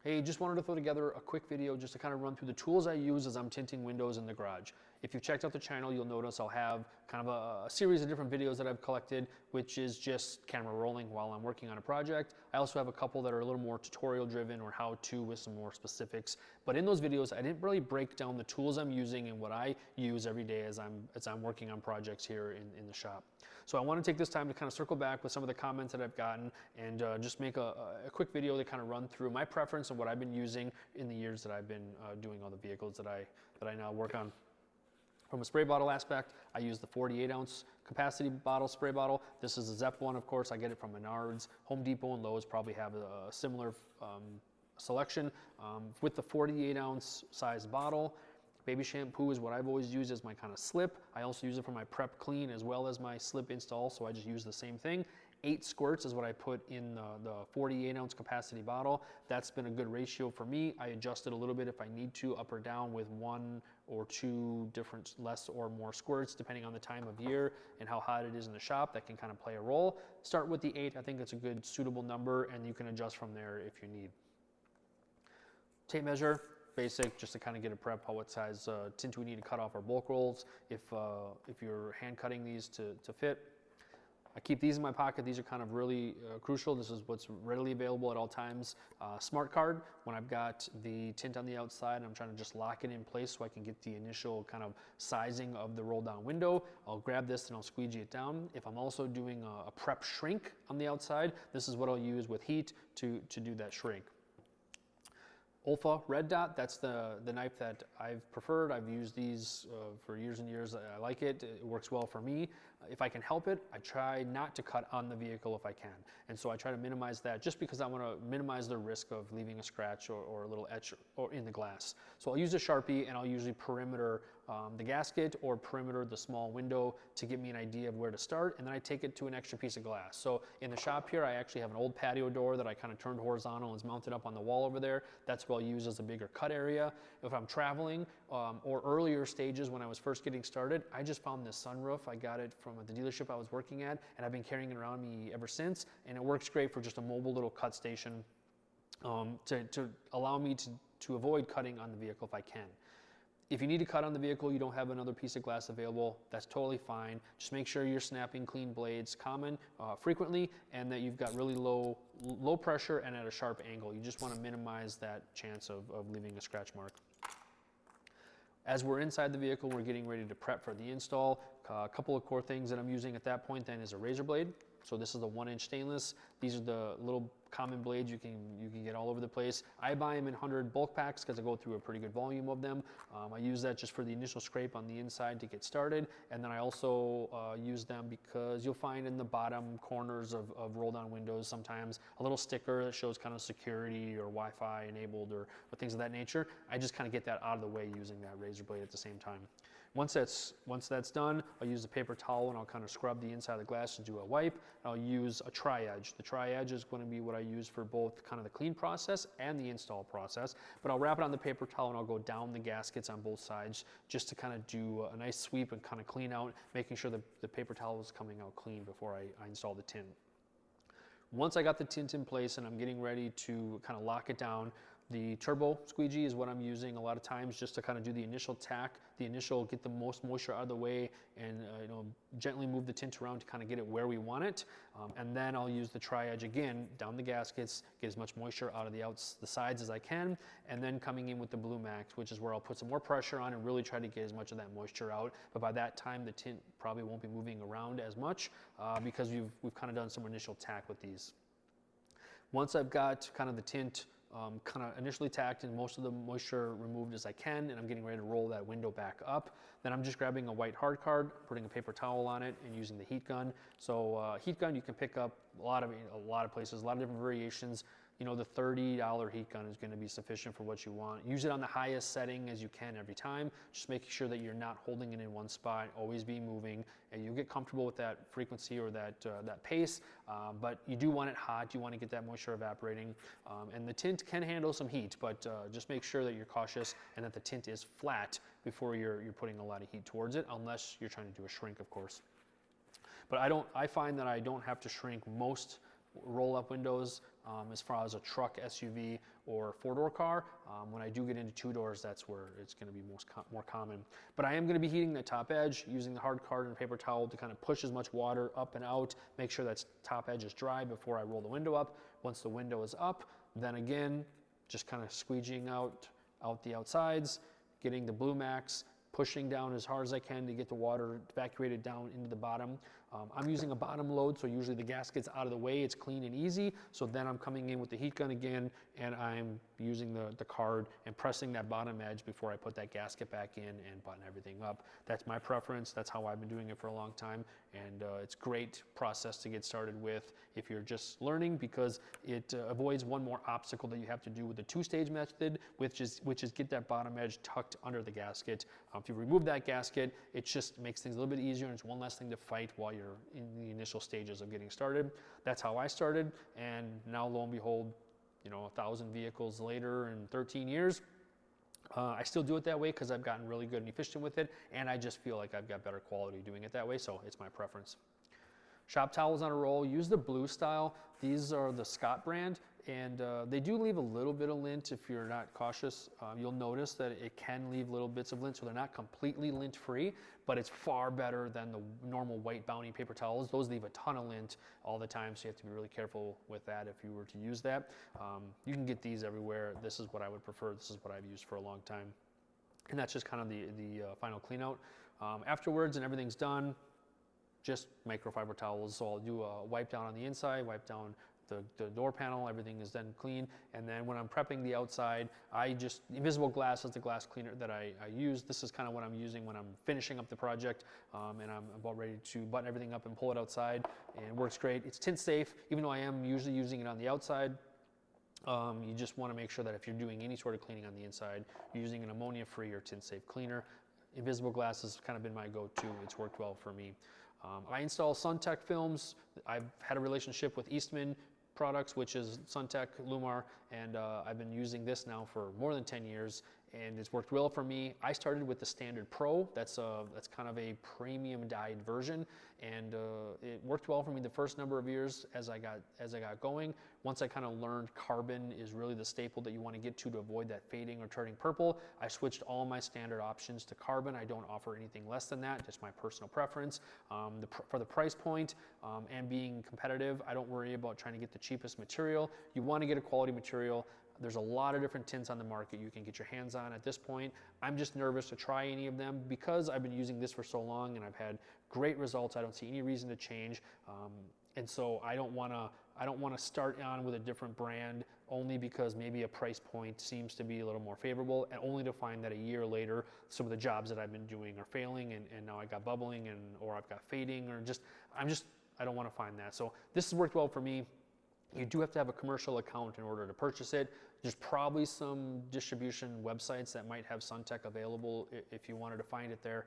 Hey, just wanted to throw together a quick video just to kind of run through the tools I use as I'm tinting windows in the garage. If you've checked out the channel, you'll notice I'll have kind of a series of different videos that I've collected, which is just camera rolling while I'm working on a project. I also have a couple that are a little more tutorial driven or how to with some more specifics. But in those videos, I didn't really break down the tools I'm using and what I use every day as I'm working on projects here in the shop. So I want to take this time to kind of circle back with some of the comments that I've gotten and just make a quick video to kind of run through my preference and what I've been using in the years that I've been doing all the vehicles that I now work on. From a spray bottle aspect, I use the 48-ounce capacity bottle, spray bottle. This is a Zep one, of course. I get it from Menards. Home Depot and Lowe's probably have a similar selection. With the 48-ounce size bottle, baby shampoo is what I've always used as my kind of slip. I also use it for my prep clean as well as my slip install, so I just use the same thing. 8 squirts is what I put in the 48-ounce capacity bottle. That's been a good ratio for me. I adjust it a little bit if I need to, up or down, with 1 or 2 different less or more squirts, depending on the time of year and how hot it is in the shop. That can kind of play a role. Start with the 8. I think it's a good suitable number, and you can adjust from there if you need. Tape measure. Basic, just to kind of get a prep how what size tint we need to cut off our bulk rolls if you're hand cutting these to fit. I keep these in my pocket. These are kind of really crucial. This is what's readily available at all times. Smart card, when I've got the tint on the outside, I'm trying to just lock it in place so I can get the initial kind of sizing of the roll down window. I'll grab this and I'll squeegee it down. If I'm also doing a prep shrink on the outside, this is what I'll use with heat to do that shrink. Olfa Red Dot, that's the knife that I've preferred. I've used these for years and years. I like it. It works well for me. If I can help it, I try not to cut on the vehicle if I can. And so I try to minimize that just because I want to minimize the risk of leaving a scratch or a little etch or in the glass. So I'll use a Sharpie and I'll usually perimeter the gasket or perimeter the small window to give me an idea of where to start. And then I take it to an extra piece of glass. So in the shop here, I actually have an old patio door that I kind of turned horizontal and is mounted up on the wall over there. That's what I'll use as a bigger cut area. If I'm traveling or earlier stages when I was first getting started, I just found this sunroof. I got it from the dealership I was working at, and I've been carrying it around me ever since, and it works great for just a mobile little cut station to allow me to avoid cutting on the vehicle if I can. If you need to cut on the vehicle, you don't have another piece of glass available, that's totally fine. Just make sure you're snapping clean blades frequently, and that you've got really low pressure and at a sharp angle. You just want to minimize that chance of leaving a scratch mark. As we're inside the vehicle, we're getting ready to prep for the install. A couple of core things that I'm using at that point then is a razor blade. So this is the 1-inch stainless. These are the little common blades you can get all over the place. I buy them in 100 bulk packs because I go through a pretty good volume of them. I use that just for the initial scrape on the inside to get started. And then I also use them because you'll find in the bottom corners of roll-down windows sometimes a little sticker that shows kind of security or Wi-Fi enabled or things of that nature. I just kind of get that out of the way using that razor blade at the same time. Once that's done, I'll use a paper towel and I'll kind of scrub the inside of the glass and do a wipe. I'll use a tri-edge. The tri-edge is going to be what I use for both kind of the clean process and the install process, but I'll wrap it on the paper towel and I'll go down the gaskets on both sides just to kind of do a nice sweep and kind of clean out, making sure the paper towel is coming out clean before I install the tint. Once I got the tint in place and I'm getting ready to kind of lock it down, the turbo squeegee is what I'm using a lot of times just to kind of do the initial tack, get the most moisture out of the way and gently move the tint around to kind of get it where we want it. And then I'll use the tri-edge again down the gaskets, get as much moisture out of the sides as I can, and then coming in with the Blue Max, which is where I'll put some more pressure on and really try to get as much of that moisture out. But by that time, the tint probably won't be moving around as much because we've kind of done some initial tack with these. Once I've got kind of the tint kind of initially tacked and most of the moisture removed as I can, and I'm getting ready to roll that window back up, then I'm just grabbing a white hard card, putting a paper towel on it, and using the heat gun. So heat gun you can pick up a lot of places, a lot of different variations. The $30 heat gun is going to be sufficient for what you want. Use it on the highest setting as you can every time. Just making sure that you're not holding it in one spot, always be moving, and you'll get comfortable with that frequency or that pace. But you do want it hot. You want to get that moisture evaporating. And the tint can handle some heat, but just make sure that you're cautious and that the tint is flat before you're putting a lot of heat towards it, unless you're trying to do a shrink, of course. But I find that I don't have to shrink most roll-up windows as far as a truck, SUV, or 4-door car. When I do get into 2 doors, that's where it's going to be more common. But I am going to be heating the top edge using the hard card and paper towel to kind of push as much water up and out, make sure that top edge is dry before I roll the window up. Once the window is up, then again, just kind of squeegeeing out the outsides, getting the Blue Max, pushing down as hard as I can to get the water evacuated down into the bottom. I'm using a bottom load, so usually the gasket's out of the way, it's clean and easy. So then I'm coming in with the heat gun again, and I'm using the card and pressing that bottom edge before I put that gasket back in and button everything up. That's my preference. That's how I've been doing it for a long time, and it's a great process to get started with if you're just learning, because it avoids one more obstacle that you have to do with the 2-stage method, which is get that bottom edge tucked under the gasket. If you remove that gasket, it just makes things a little bit easier, and it's one less thing to fight while you're in the initial stages of getting started. That's how I started, and now lo and behold, 1,000 vehicles later in 13 years, I still do it that way because I've gotten really good and efficient with it, and I just feel like I've got better quality doing it that way, so it's my preference. Shop towels on a roll, use the blue style. These are the Scott brand, and they do leave a little bit of lint if you're not cautious. You'll notice that it can leave little bits of lint, so they're not completely lint free, but it's far better than the normal white Bounty paper towels. Those leave a ton of lint all the time, so you have to be really careful with that if you were to use that. You can get these everywhere. This is what I would prefer. This is what I've used for a long time. And that's just kind of the final clean out. Afterwards, and everything's done, just microfiber towels. So I'll do a wipe down on the inside, wipe down the door panel, everything is then clean. And then when I'm prepping the outside, Invisible Glass is the glass cleaner that I use. This is kind of what I'm using when I'm finishing up the project, and I'm about ready to button everything up and pull it outside, and it works great. It's tint safe, even though I am usually using it on the outside. You just want to make sure that if you're doing any sort of cleaning on the inside, you're using an ammonia-free or tint-safe cleaner. Invisible Glass has kind of been my go-to. It's worked well for me. I install SunTech films. I've had a relationship with Eastman products, which is SunTech, Lumar, and I've been using this now for more than 10 years, and it's worked well for me. I started with the Standard Pro. That's kind of a premium dyed version, and it worked well for me the first number of years as I got going. Once I kind of learned carbon is really the staple that you want to get to avoid that fading or turning purple, I switched all my standard options to carbon. I don't offer anything less than that, just my personal preference. For the price point and being competitive, I don't worry about trying to get the cheapest material. You want to get a quality material. There's a lot of different tints on the market you can get your hands on at this point. I'm just nervous to try any of them because I've been using this for so long and I've had great results. I don't see any reason to change, and so I don't want to start on with a different brand only because maybe a price point seems to be a little more favorable, and only to find that a year later some of the jobs that I've been doing are failing, and now I got bubbling or I've got fading, or I don't want to find that. So this has worked well for me. You do have to have a commercial account in order to purchase it. There's probably some distribution websites that might have SunTech available if you wanted to find it there.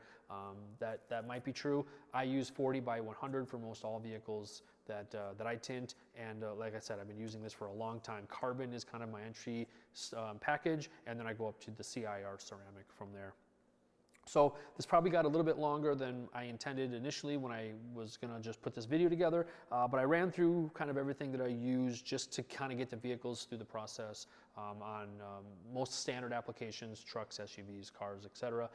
That might be true. I use 40 by 100 for most all vehicles that I tint, and like I said, I've been using this for a long time. Carbon is kind of my entry package, and then I go up to the CIR ceramic from there. So this probably got a little bit longer than I intended initially when I was gonna just put this video together, but I ran through kind of everything that I use just to kind of get the vehicles through the process on most standard applications, trucks, SUVs, cars, etc.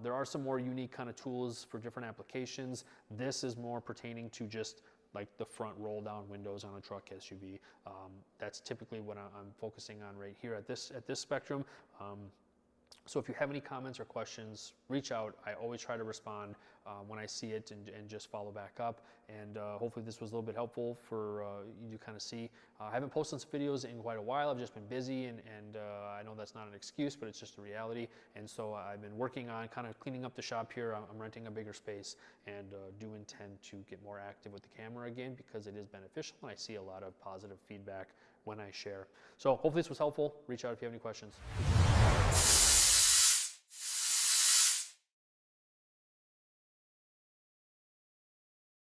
There are some more unique kind of tools for different applications. This is more pertaining to just like the front roll down windows on a truck, SUV. That's typically what I'm focusing on right here at this spectrum. So if you have any comments or questions, reach out. I always try to respond when I see it and just follow back up. And hopefully this was a little bit helpful for you to kind of see. I haven't posted some videos in quite a while. I've just been busy, and I know that's not an excuse, but it's just a reality. And so I've been working on kind of cleaning up the shop here. I'm renting a bigger space, and do intend to get more active with the camera again because it is beneficial, and I see a lot of positive feedback when I share. So hopefully this was helpful. Reach out if you have any questions.